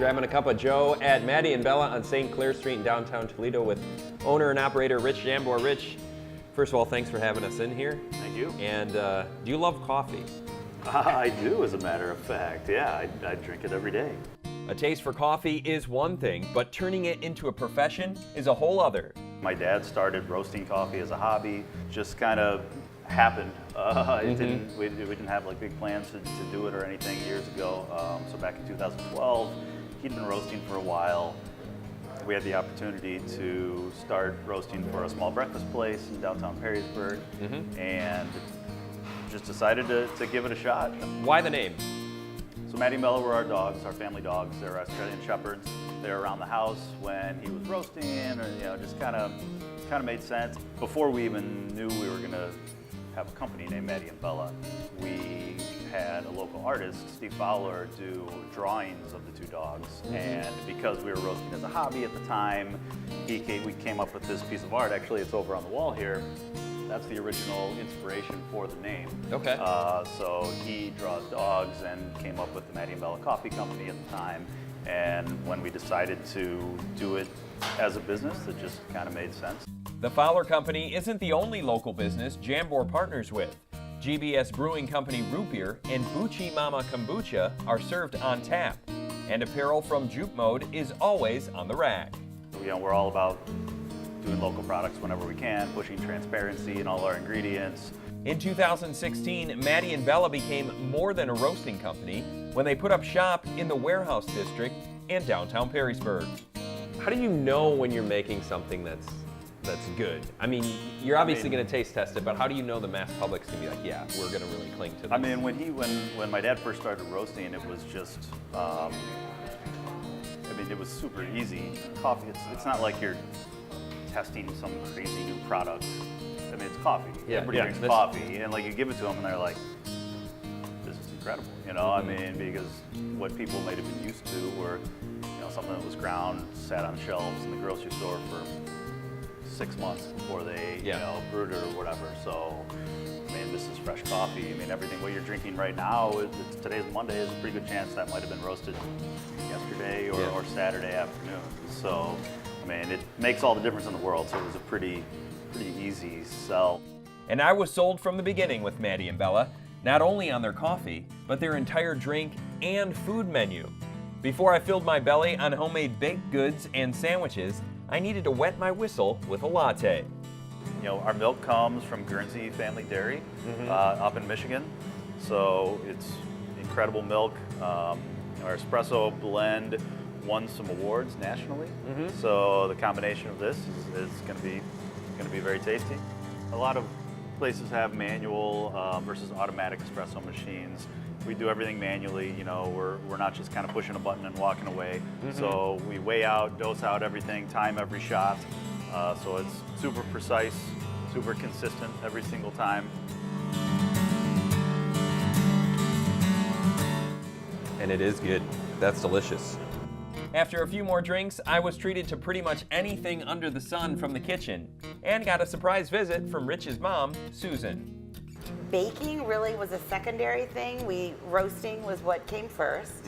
Grabbing a cup of Joe at Maddie and Bella on St. Clair Street in downtown Toledo with owner and operator Rich Jambor. Rich, first of all, thanks for having us in here. Thank you. And do you love coffee? I do, as a matter of fact. Yeah, I drink it every day. A taste for coffee is one thing, but turning it into a profession is a whole other. My dad started roasting coffee as a hobby, just kind of happened. We didn't have like big plans to do it or anything years ago. So back in 2012, he'd been roasting for a while. We had the opportunity to start roasting for a small breakfast place in downtown Perrysburg, and just decided to give it a shot. Why the name? So Maddie Bella were our dogs, our family dogs. They're Australian Shepherds. They're around the house when he was roasting, or just kind of made sense. Before we even knew we were gonna have a company named Maddie and Bella, we had a local artist, Steve Fowler, do drawings of the two dogs. And because we were roasting as a hobby at the time, we came up with this piece of art. Actually, it's over on the wall here. That's the original inspiration for the name. Okay. So he draws dogs and came up with the Maddie and Bella Coffee Company at the time. And when we decided to do it as a business, it just kind of made sense. The Fowler Company isn't the only local business Jambor partners with. GBS Brewing Company Root Beer and Bucci Mama Kombucha are served on tap. And apparel from Juke Mode is always on the rack. We're all about doing local products whenever we can, pushing transparency in all our ingredients. In 2016, Maddie and Bella became more than a roasting company when they put up shop in the Warehouse District in downtown Perrysburg. How do you know when you're making something that's good? I mean, you're obviously going to taste test it, but how do you know the mass public's going to be like, yeah, we're going to really cling to this? I mean, when my dad first started roasting, it was just, it was super easy. Coffee, it's not like you're testing some crazy new product. I mean, it's coffee. Yeah, Everybody drinks coffee, and like you give it to them, and they're like, "This is incredible," I mean, because what people might have been used to were, something that was ground, sat on shelves in the grocery store for 6 months before they, brewed it or whatever. So, I mean, this is fresh coffee. I mean, everything what you're drinking right now, today's Monday, is a pretty good chance that might have been roasted yesterday or Saturday afternoon. So, I mean, it makes all the difference in the world. So it was a pretty easy sell. And I was sold from the beginning with Maddie and Bella, not only on their coffee, but their entire drink and food menu. Before I filled my belly on homemade baked goods and sandwiches, I needed to wet my whistle with a latte. Our milk comes from Guernsey Family Dairy up in Michigan. So it's incredible milk. Our espresso blend won some awards nationally. So the combination of this is going to be very tasty. A lot of places have manual versus automatic espresso machines. We do everything manually. We're not just kind of pushing a button and walking away. So we weigh out, dose out everything, time every shot. So it's super precise, super consistent every single time. And it is good. That's delicious. After a few more drinks, I was treated to pretty much anything under the sun from the kitchen, and got a surprise visit from Rich's mom, Susan. Baking really was a secondary thing. Roasting was what came first.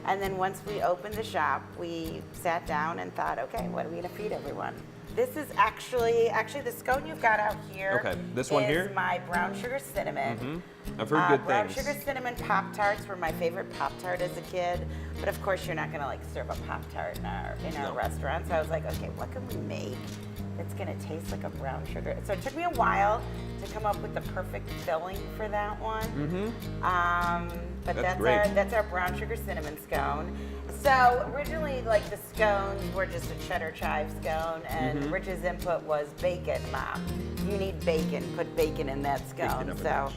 And then once we opened the shop, we sat down and thought, okay, what are we gonna feed everyone? This is actually the scone you've got out here. Okay, this one here? Is my brown sugar cinnamon. I've heard good brown things. Sugar cinnamon Pop-Tarts were my favorite Pop-Tart as a kid. But of course, you're not gonna serve a Pop-Tart in our restaurant. So I was like, okay, what can we make that's gonna taste like a brown sugar? So it took me a while to come up with the perfect filling for that one. But that's our brown sugar cinnamon scone. So originally, the scones were just a cheddar chive scone, and Rich's input was bacon, Mom. You need bacon. Put bacon in that scone. So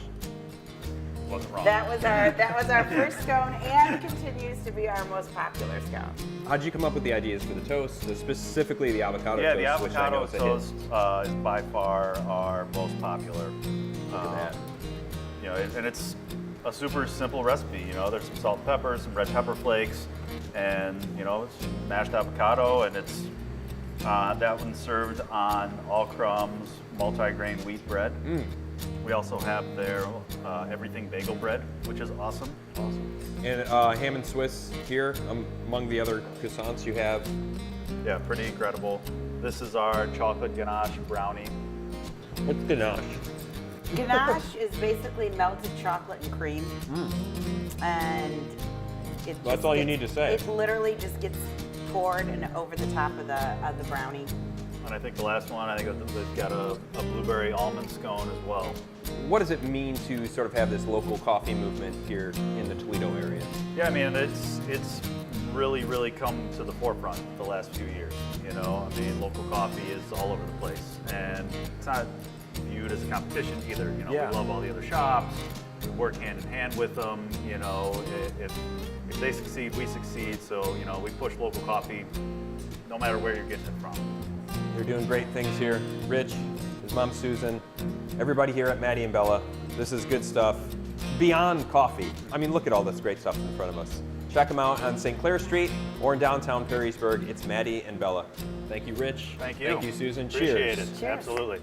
Wasn't wrong. that was our first scone, and continues to be our most popular scone. How did you come up with the ideas for the toast, specifically the avocado toast? Yeah, the which I know avocado is a hit. toast is by far our most popular. Look at that. And it's a super simple recipe. There's some salt and pepper, some red pepper flakes, and it's mashed avocado, and it's that one's served on all crumbs multi-grain wheat bread. We also have their everything bagel bread, which is awesome. And ham and Swiss here, among the other croissants you have. Yeah, pretty incredible. This is our chocolate ganache brownie. What's ganache? Ganache is basically melted chocolate and cream. And That's all you need to say. It literally just gets poured and over the top of the brownie. And I think the last one, I think they've got a blueberry almond scone as well. What does it mean to sort of have this local coffee movement here in the Toledo area? Yeah, I mean, it's really come to the forefront the last few years, you know? I mean, local coffee is all over the place, and it's not viewed as a competition either, you know? Yeah. We love all the other shops, we work hand in hand with them, you know? If they succeed, we succeed, so, you know, we push local coffee no matter where you're getting it from. They're doing great things here. Rich, his mom Susan, everybody here at Maddie and Bella. This is good stuff. Beyond coffee. I mean, look at all this great stuff in front of us. Check them out on St. Clair Street or in downtown Perrysburg. It's Maddie and Bella. Thank you, Rich. Thank you. Thank you, Susan. Appreciate Cheers. it. Cheers. Absolutely.